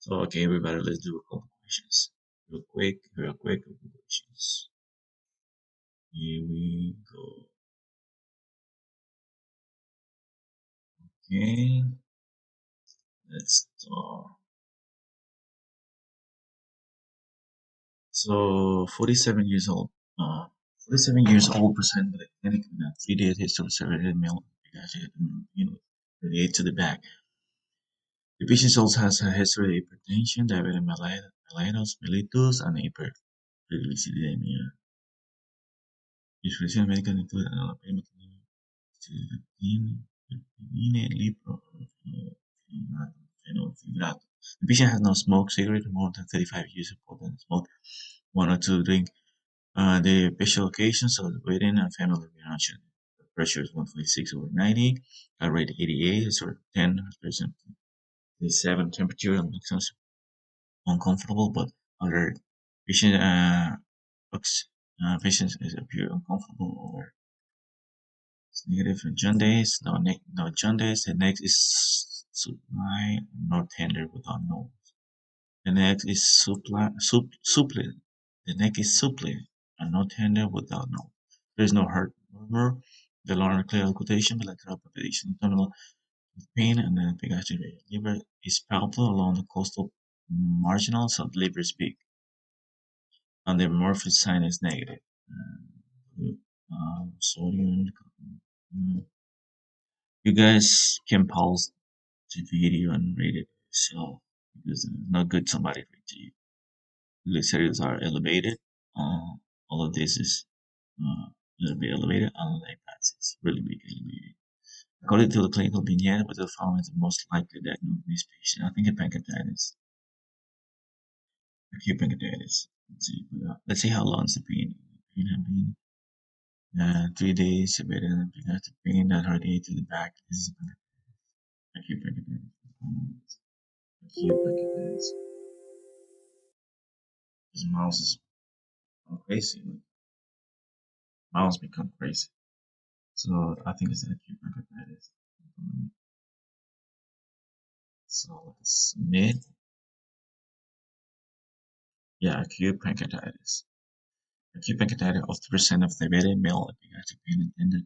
So okay, everybody, let's do a couple questions. Real quick, couple questions. Here we go. Okay, let's start. So 47 years old. 47 years old person with a clinic with a 3 day history of severe male, related to the back. The patient also has a history of hypertension, diabetes mellitus, and hypertriglyceridemia. Disfunción médica include fenofibrato. The patient has not smoked cigarette more than 35 years ago than smoked one or two drink. The special occasions of the wedding and family reunion. The pressure is 146 over 90, heart rate 88, sort of 10%. The 7 temperature and makes us uncomfortable, but other patient patients appear uncomfortable or it's negative for jaundice, no jaundice. The neck is supine, not tender without nose. The neck is supple. The neck is supple and not tender without nose. There is no heart murmur. The lower clear occlusion, bilateral palpitation, abdominal pain, and the epigastric liver is palpable along the costal marginal, so the liver is big. And the morphic sign is negative. Sodium. You guys can pause the video and read it. So because it's not good somebody read to you. Glycerides are elevated. All of this is a little bit elevated. And lipase is really big elevated. According to the clinical vignette, what the following is the most likely diagnosis in this patient? I think it's pancreatitis. Acute pancreatitis. Let's see how long is the pain. Pain has been 3 days, a bit of pain that radiates to the back. This is acute pancreatitis. Acute pancreatitis. This mouse is crazy. Mouse become crazy. So I think it's acute pancreatitis. So let's submit. Yeah, acute pancreatitis. Acute pancreatitis of 3% of diabetic male epigastric pain attended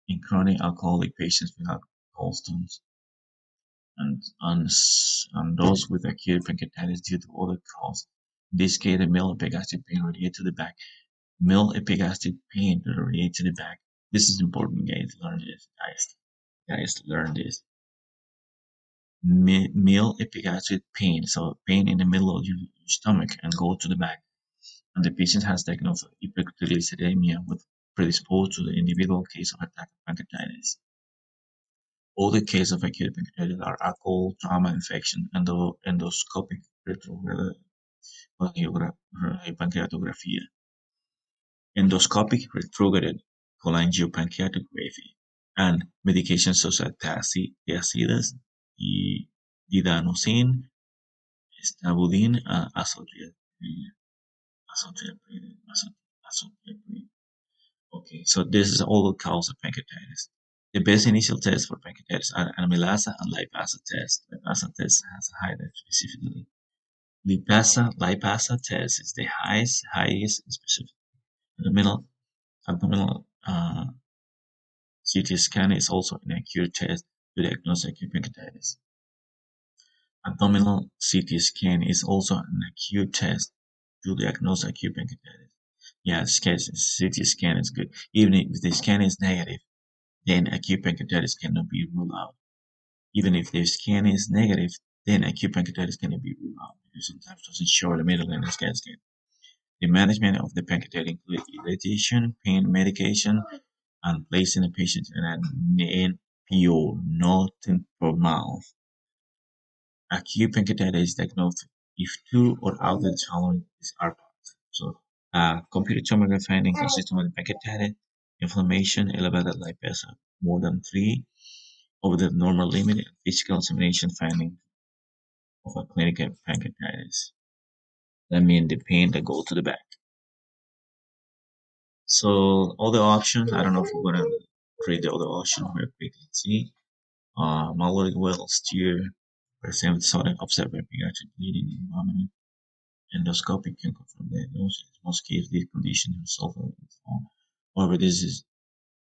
in chronic alcoholic patients without gallstones and those with acute pancreatitis due to other cause. In this case, the male epigastric pain related to the back. Male epigastric pain related to the back. This is important, guys. Learn this, guys, learn this. Male epigastric pain, so pain in the middle of your stomach and go to the back. And the patient has diagnosed hypertriglyceridemia with predisposed to the individual case of attack of pancreatitis. All the cases of acute pancreatitis are alcohol, trauma, infection, endoscopic pancreatography, endoscopic retrograde cholangiopancreatography, and medications such as thiazides, didanosine, stabudine, and azotriptyline. Okay, so this is all the cause of pancreatitis. The best initial tests for pancreatitis are amylase and lipase test. Lipase test has a higher specificity. Lipase test is the highest specific. Abdominal CT scan is also an accurate test to diagnose acute pancreatitis. Abdominal CT scan is also an acute test to diagnose acute pancreatitis. Yeah, CT scan is good. Even if the scan is negative, then acute pancreatitis cannot be ruled out. Even if the scan is negative, then acute pancreatitis cannot be ruled out because sometimes it doesn't show the middle in the scan. The management of the pancreatitis includes irritation, pain medication, and placing the patient in an NPO, nothing per mouth. Acute pancreatitis is diagnosed if two or all the following are positive. So, computed tomography finding consistent with pancreatitis, inflammation, elevated lipase more than 3 over the normal limit, and physical examination finding of a clinical pancreatitis. That means the pain that goes to the back. So all the options, I don't know if we're gonna read the other option real quick. Let's see. Melodic well steer percent sodium observed by pediatric bleeding in vomiting. Endoscopy can confirm diagnosis. In most cases, these conditions resolve on its own. However, this is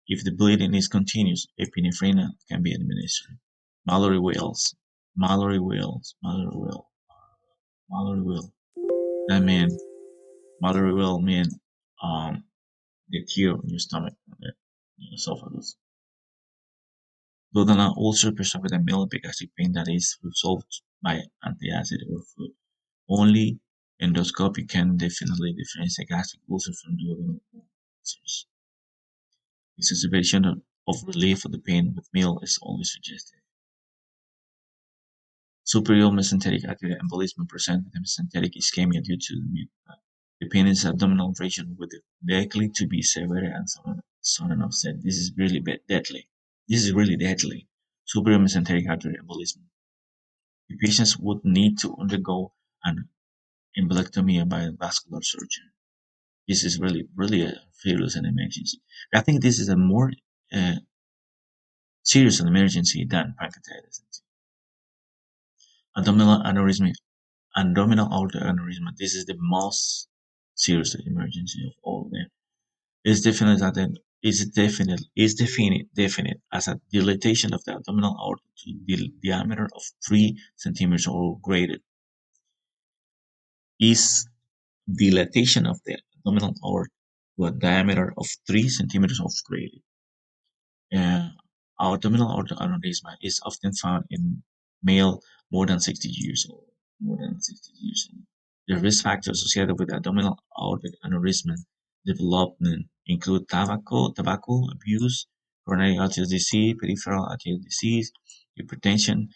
if the bleeding is continuous, epinephrine can be administered. Mallory whales, Mallory whales, Mallory whale. That mean Mallory whale mean the tear in your stomach, the esophagus. Duodenal ulcer presents with a mild gastric pain that is resolved by antacid or food. Only endoscopy can definitely differentiate gastric ulcer from duodenal ulcers. Exacerbation of relief of the pain with meal is only suggested. Superior mesenteric arterial embolism presents with mesenteric ischemia due to the pain in the abdominal region with likely to be severe and sudden onset. This is really deadly. This is really deadly. Superior mesenteric arterial embolism. The patients would need to undergo an embolectomy by a vascular surgeon. This is really a serious an emergency. I think this is a more uh, serious an emergency than pancreatitis. Abdominal aneurysm, abdominal aortic aneurysm. This is the most serious emergency of all of them. It's definite that definite as a dilatation of the abdominal aorta to the diameter of 3 centimeters or greater. Is dilatation of the abdominal aorta to a diameter of 3 centimeters or greater. Uh, Abdominal aortic aneurysma is often found in male more than 60 years old. More than 60 years old. The risk factors associated with abdominal aortic aneurysm development include tobacco abuse, coronary artery disease, peripheral arterial disease, hypertension,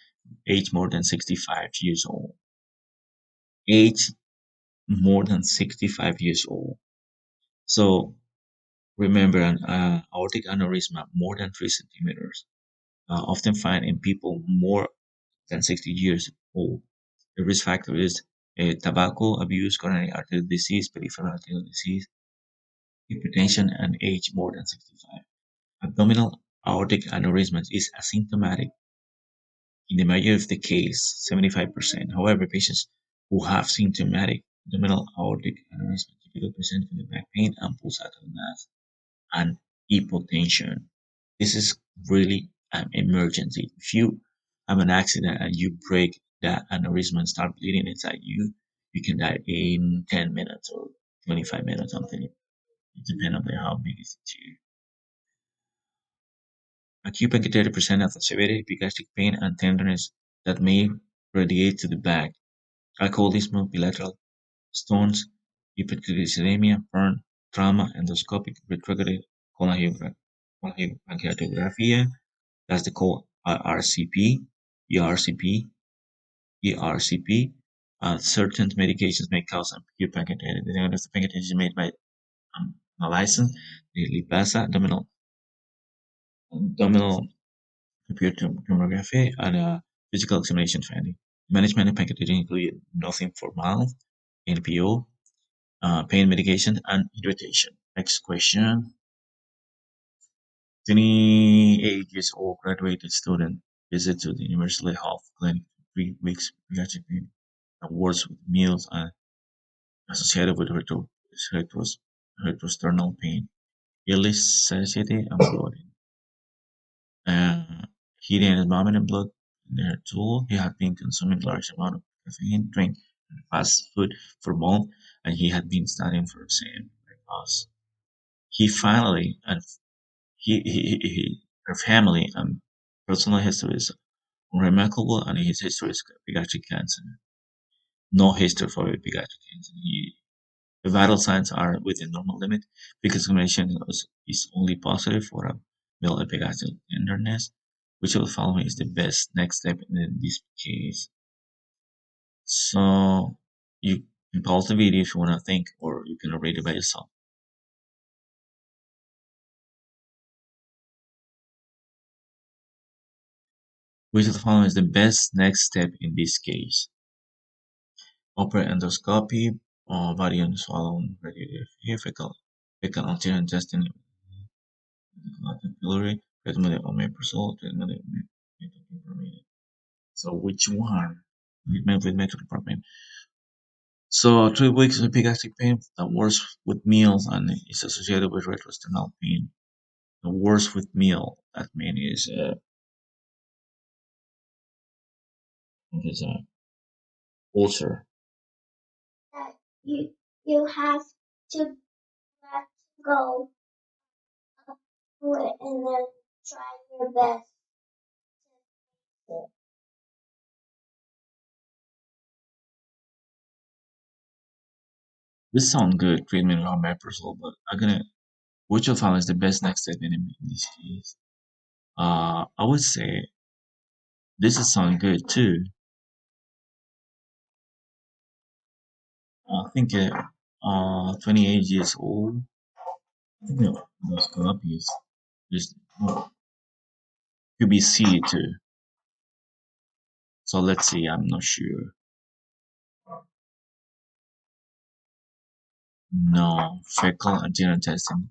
age more than 65 years old. Age more than 65 years old. So remember, an aortic aneurysm more than 3 centimeters often found in people more than 60 years old. The risk factor is tobacco abuse, coronary artery disease, peripheral arterial disease, hypertension, and age more than 65. Abdominal aortic aneurysm is asymptomatic in the majority of the case, 75%. However, patients who have symptomatic abdominal aortic aneurysm typically present with back pain and pulsatile mass and hypotension. This is really an emergency. If you have an accident and you break that aneurysm and start bleeding inside you, you can die in 10 minutes or 25 minutes, something. It depends on how big is the tear. Acute pancreatitis presents as a severe epigastric pain and tenderness that may radiate to the back. Alcoholism, bilateral stones, hyperglycemia, burn, trauma, endoscopic retrograde cholangiopancreatography, that's the called RCP, ERCP, ERCP. Certain medications may cause acute pancreatitis. The diagnosis of pancreatitis is made by analyzing the lipasa, abdominal computed tomography, and physical examination finding. Management of pancreatitis include nothing for mouth, NPO, pain medication, and hydration. Next question. 28 years old graduated student visit to the University Health Clinic for 3 weeks pediatric pain and works with meals associated with retrosternal pain, illness, satiety, and bloating. He then vomited blood in their stool. He had been consuming large amount of caffeine, drink, and fast food for months, and he had been studying for exam like us. He finally and her family and personal history is remarkable, and his history is pediatric cancer. No history for pediatric cancer. The vital signs are within normal limit. Because examination is only positive for a male epigastric tenderness, which will follow is the best next step in this case. So you can pause the video if you want to think, or you can read it by yourself. Which of the following is the best next step in this case? Upper endoscopy, body and swallow radiography, fecal anterior intestine, pylori, treatment of omeprazole, treatment of methamphetamine. So which one? With medical department. So 3 weeks of pediatric pain, the worst with meals and is associated with retrosternal pain. The worst with meal, that means is ulcer. That you have to let go do it and then try your best. This sounds good, treatment around omeprazole, but I'm gonna which of them is the best next step in this case? I would say this is sound good too. I think 28 years old. I think those copies just could be C too. So let's see. I'm not sure. No, fecal antigen testing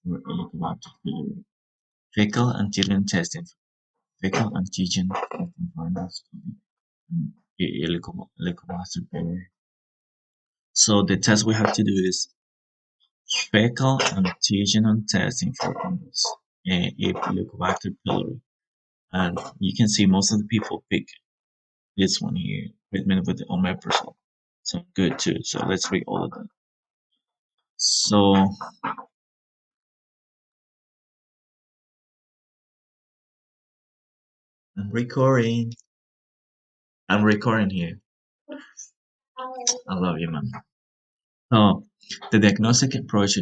for Helicobacter pylori. Fecal antigen testing. Fecal antigen testing for endoscopy. Helicobacter pylori. So the test we have to do is fecal antigen testing for Helicobacter pylori. And you can see most of the people pick this one here, treatment with the omeprazole. So good too. So let's read all of them. So I'm recording. I'm recording here. I love you, man. So the diagnostic approach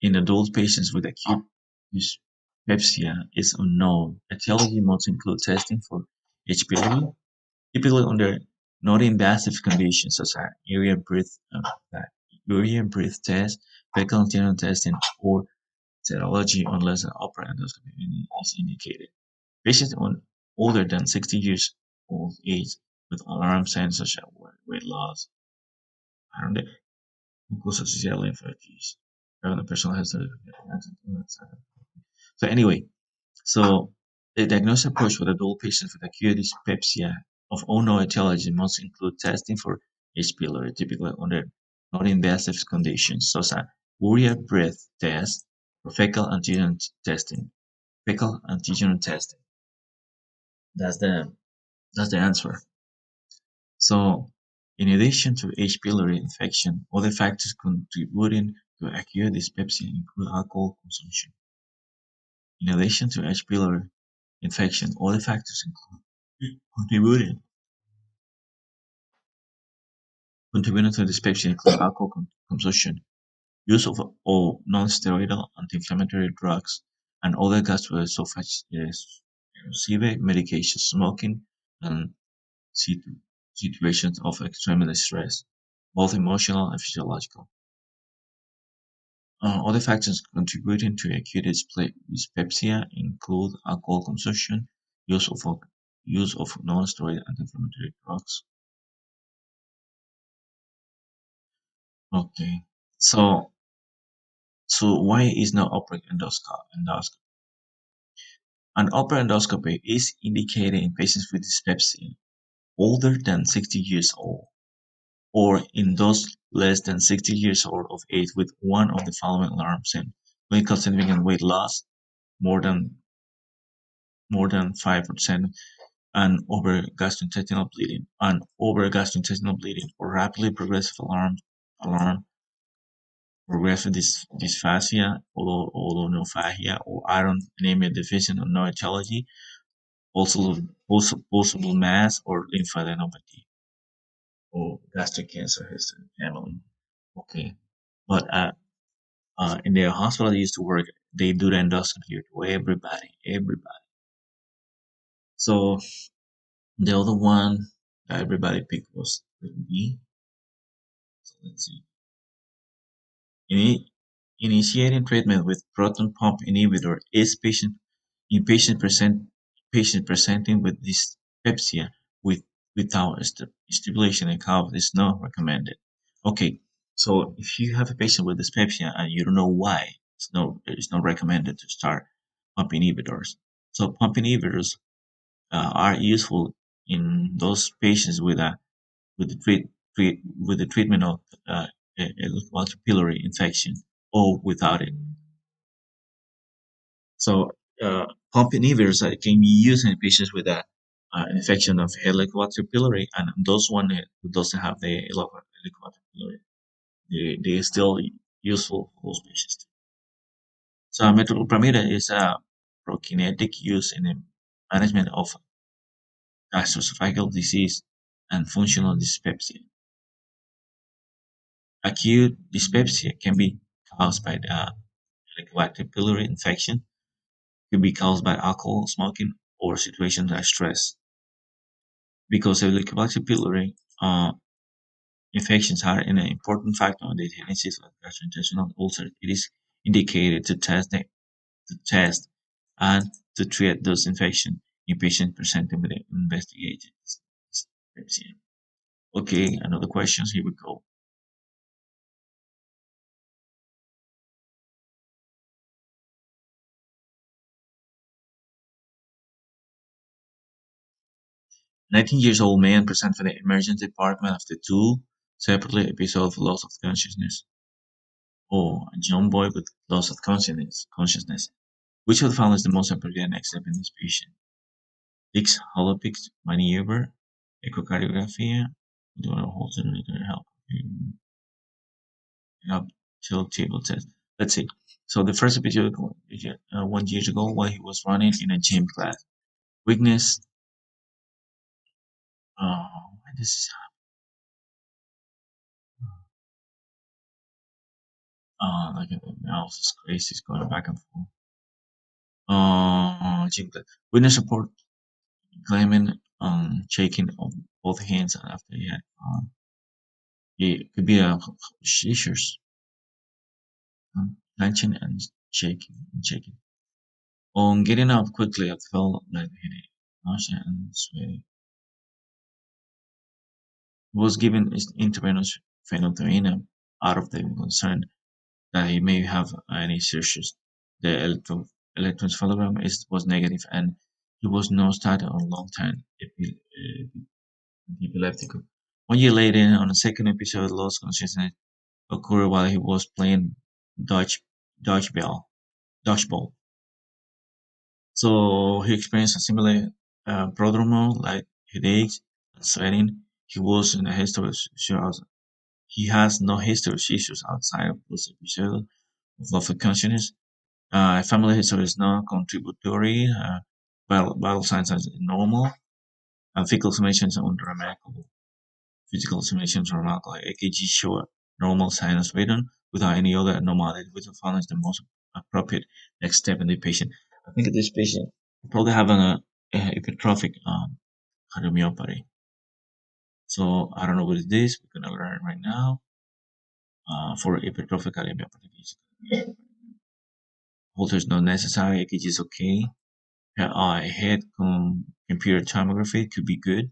in adult patients with acute dyspepsia is unknown. Etiology must include testing for H. pylori, typically under non-invasive conditions such as urea breath test, fecal antigen testing, or serology unless an upper endoscopy is indicated. Patients older than 60 years old age with alarm signs such as weight loss, and glucose associated lymphangitis, having a personal history. So anyway, so the diagnosis approach for adult patients with acute dyspepsia of unknown etiology must include testing for H. pylori, typically under non-invasive conditions such as urea breath test or fecal antigen testing. Fecal antigen testing. That's the that's the answer. So, in addition to H. pylori infection, other factors contributing to acute dyspepsia include alcohol consumption. In addition to H. pylori infection, other factors include contributing to dyspepsia include alcohol consumption, use of all non-steroidal anti-inflammatory drugs, and other gastroesophageal medications, smoking, and situations of extreme stress, both emotional and physiological. Other factors contributing to acute dyspepsia include alcohol consumption, use of use of non-steroidal anti-inflammatory drugs. Okay, so why is not upper endoscopy? An upper endoscopy is indicated in patients with dyspepsia older than 60 years old, or in those less than 60 years old of age with one of the following alarm signs: clinical significant weight loss, more than 5%, and over gastrointestinal bleeding, or rapidly progressive alarm progressive dysphagia, olonophagia, or iron anemia deficient or no etiology, also possible mass or lymphadenopathy, or gastric cancer history family. Okay, but in the hospital I used to work, they do the endoscopy to everybody. So the other one that everybody picked was B. So let's see. Ini- Initiating treatment with proton pump inhibitor is patient presenting with dyspepsia with without stimulation and cough is not recommended. Okay, so if you have a patient with dyspepsia and you don't know why, it's not recommended to start pump inhibitors. So pump inhibitors are useful in those patients with the with the treatment of a pylori infection or without it. So pump inhibitors can be used in patients with infection of helicobacter pylori, and those one who doesn't have the helicobacter pylori, they are still useful for those patients. So metoclopramide is a prokinetic use in the management of gastroesophageal disease and functional dyspepsia. Acute dyspepsia can be caused by the Helicobacter pylori infection, could be caused by alcohol, smoking, or situations like stress. Because Helicobacter pylori infections are an important factor in the genesis of gastrointestinal ulcers, it is indicated to test and to treat those infections in patients presenting with investigated dyspepsia. Okay, another questions. Here we go. 19 years old man present for the emergency department after two separately episodes of loss of consciousness. Oh, a young boy with loss of consciousness. Which of the following is the most appropriate next step in this patient? X holopics maneuver, echocardiographia, do you want to hold it help? Help tilt table test. Let's see. So the first episode 1 year ago while he was running in a gym class. Weakness. This is like the mouse is crazy. It's going back and forth. Gym class. Witness support claiming shaking of both hands after he had it could be a seizures, clenching and shaking. On getting up quickly, I felt like headache, nausea, and sweating. He was given intravenous phenolphthalein out of the concern that he may have any seizures. The electroencephalogram was negative, and he was not started on long-term epileptic. 1 year later, on the second episode, lost consciousness occurred while he was playing dodge dodgeball. Dodgeball. So he experienced a similar prodromal like headaches and sweating. He was in a history of seizures. He has no history of seizures outside of those episodes of loss of consciousness. Family history is not contributory. Vital signs are normal. And fecal examinations are unremarkable. Physical examinations are remarkable. EKG show normal sinus rhythm without any other abnormality, which I found is the most appropriate next step in the patient. I think this patient probably having a hypertrophic cardiomyopathy. So I don't know what it is. We're gonna learn right now. For hypertrophic cardiomyopathy, Holter is not necessary. EKG is okay. Head computer tomography could be good,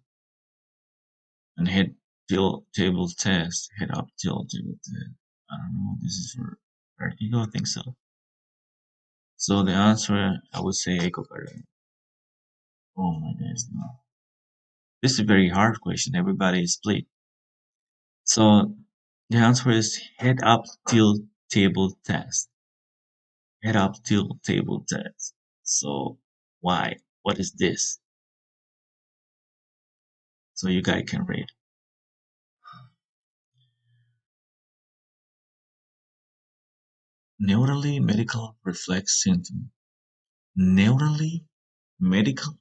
and head table test, head up tilt table test. I don't know. This is for vertigo. I think so. So the answer, I would say echocardiogram. Oh my goodness, no. This is a very hard question. Everybody is split. So the answer is head up tilt table test. Head up tilt table test. So why? What is this? So you guys can read. Neurally medical reflex symptom. Neurally medical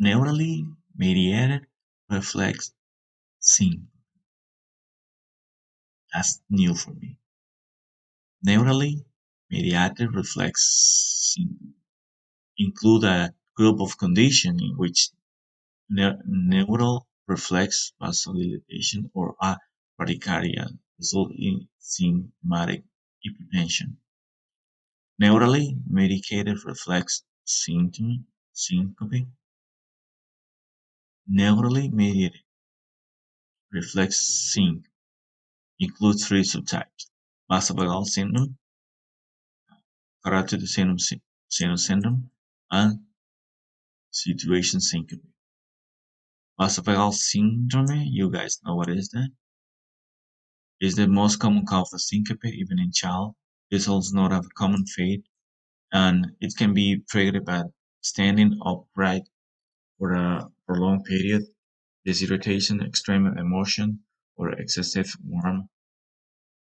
neurally mediated reflex symptom. That's new for me. Neurally mediated reflex symptom include a group of conditions in which neural reflex vasodilation or a bradycardia result in symptomatic hypertension. Neurally mediated reflex symptom syncope. Neurally mediated reflex sync includes three subtypes: vasovagal syndrome, carotid sinus syndrome, and situation syncope. Vasovagal syndrome, you guys know what is that? Is the most common cause of syncope even in child. It's also not a common fate, and it can be triggered by standing upright for a prolonged period, disirritation, extreme emotion, or excessive warmth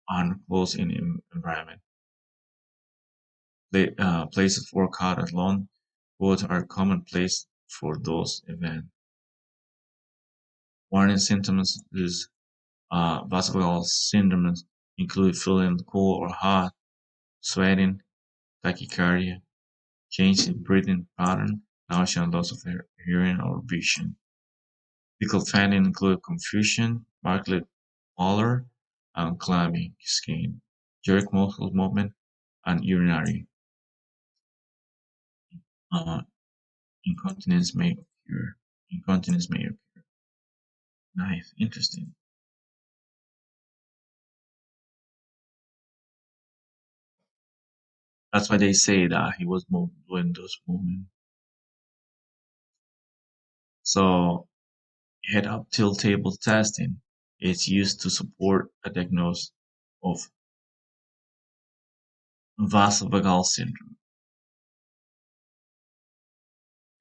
on close in environment. Places of work hard alone, both are commonplace for those events. Warning symptoms is vascular syndrome include feeling cold or hot, sweating, tachycardia, change in breathing pattern, nausea and loss of hearing or vision. Fecal findings include confusion, marked pallor, and clammy skin, jerk muscle movement, and urinary uh, incontinence may occur. Incontinence may occur. Nice, interesting. That's why they say that he was doing those movements. So head-up tilt table testing is used to support a diagnosis of vasovagal syndrome.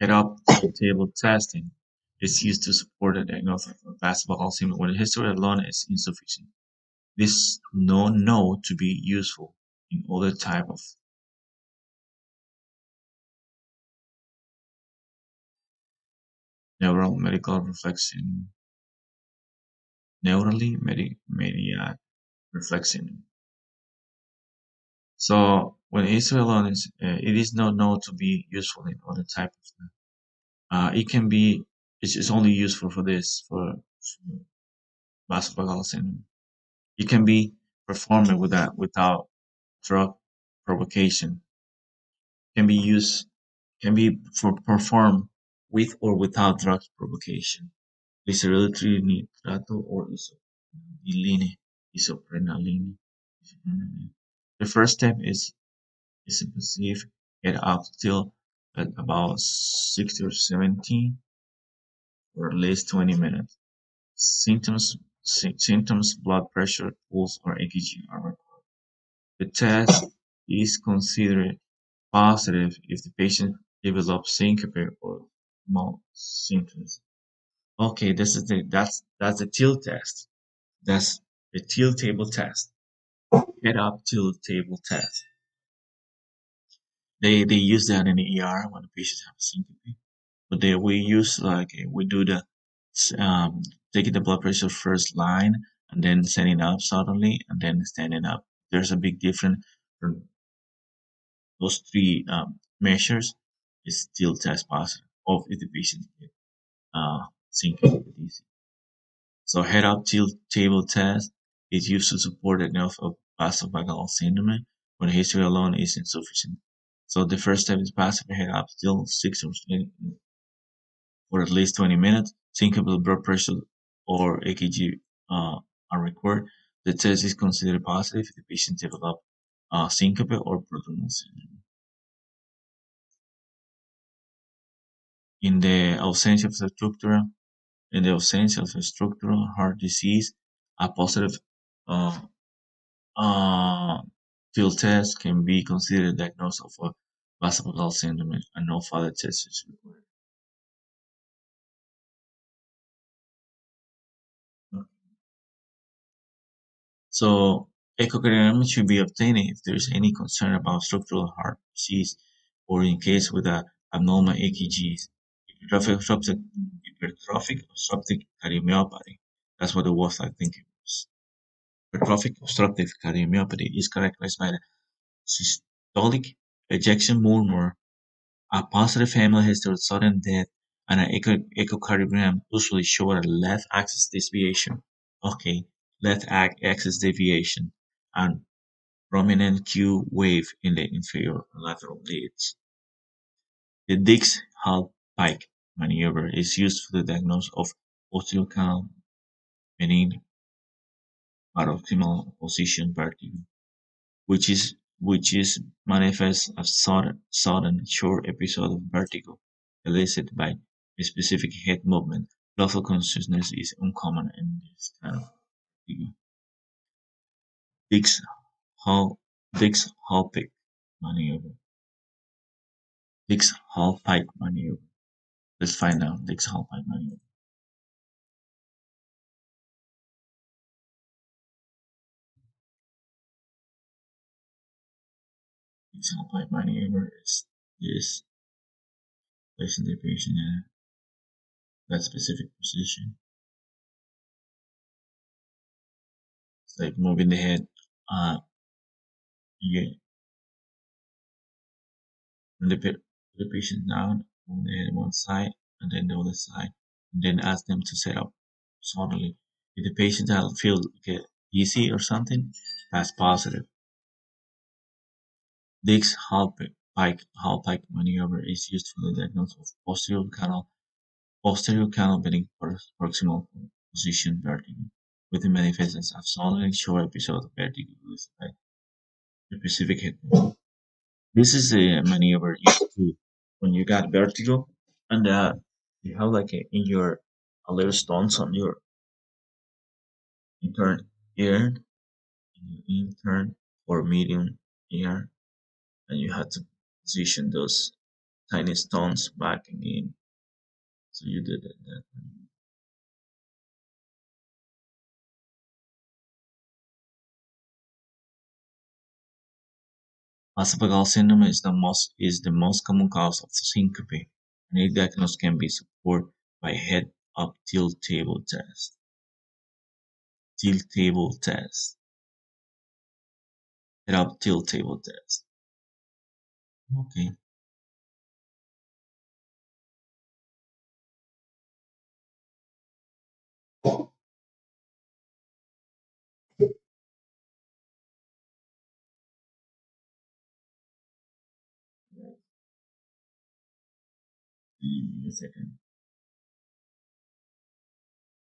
Head-up tilt table testing is used to support a diagnosis of vasovagal syndrome when the history alone is insufficient. This is known to be useful in other type of neural medical reflection, neurally mediated reflection. So when history alone is, it is not known to be useful in other type of it can be it's only useful for this for basketball and it can be performed without drug provocation. Can be used can be for performed with or without drug provocation. Viscerality nitrato or isoprenaline. Isoprenaline. Isoprenaline. The first step is to perceive it up till at about 60 or 70 for at least 20 minutes. Symptoms, blood pressure, pulse, or EKG are recorded. The test is considered positive if the patient develops syncope or mild symptoms. Okay, that's the tilt test. That's the tilt table test. Head up tilt table test. They use that in the ER when the patients have syncope. But we use we do the um, taking the blood pressure first line and then setting up suddenly and then standing up. There's a big difference from those three measures. Is still test positive of if the patient syncope with easy. So head up tilt table test is used to support the diagnosis of vasovagal syndrome when history alone is insufficient. So the first step is passive head up tilt 6 for at least 20 minutes. Syncopal blood pressure or EKG are required. The test is considered positive if the patient develops syncope or protonal syndrome. In the absence of structural, in the absence of structural heart disease, a positive uh, uh, field test can be considered diagnosis of a vasovagal syndrome, and no further test is required. So echocardiogram should be obtained if there is any concern about structural heart disease or in case with a abnormal EKGs. Hypertrophic obstructive cardiomyopathy. That's what it was, I think it was. Hypertrophic obstructive cardiomyopathy is characterized by the systolic ejection murmur, a positive family history of sudden death, and an echocardiogram usually show a left axis deviation. Okay, left axis deviation and prominent Q wave in the inferior lateral leads. The Dix-Hallpike maneuver is used for the diagnosis of osteocal benign paroxysmal position vertigo, which is manifest as sudden short episode of vertigo elicited by a specific head movement. Local consciousness is uncommon in this kind of figure. Dix Hall Dix Hallpike maneuver. Dix Hallpike maneuver. Let's find out Dix Hallpike maneuver. Dix Hallpike maneuver is placing the patient in that specific position. It's like moving the head you the patient down, move the head one side and then the other side, and then ask them to set up suddenly. If the patient feel get easy or something, that's positive. This Hall-Pike maneuver is used for the diagnosis of posterior canal beneath proximal position vertigo, with the manifests as sudden short episode of vertigo caused by the specific head. This is a maneuver used to when you got vertigo and you have like in your a little stones on your intern ear, intern or medium ear, and you had to position those tiny stones back again. So you did it. That. Esophageal syndrome is the most common cause of syncope, and its diagnosis can be supported by head-up tilt table test. Tilt table test. Head-up tilt table test. Okay. Give me a second.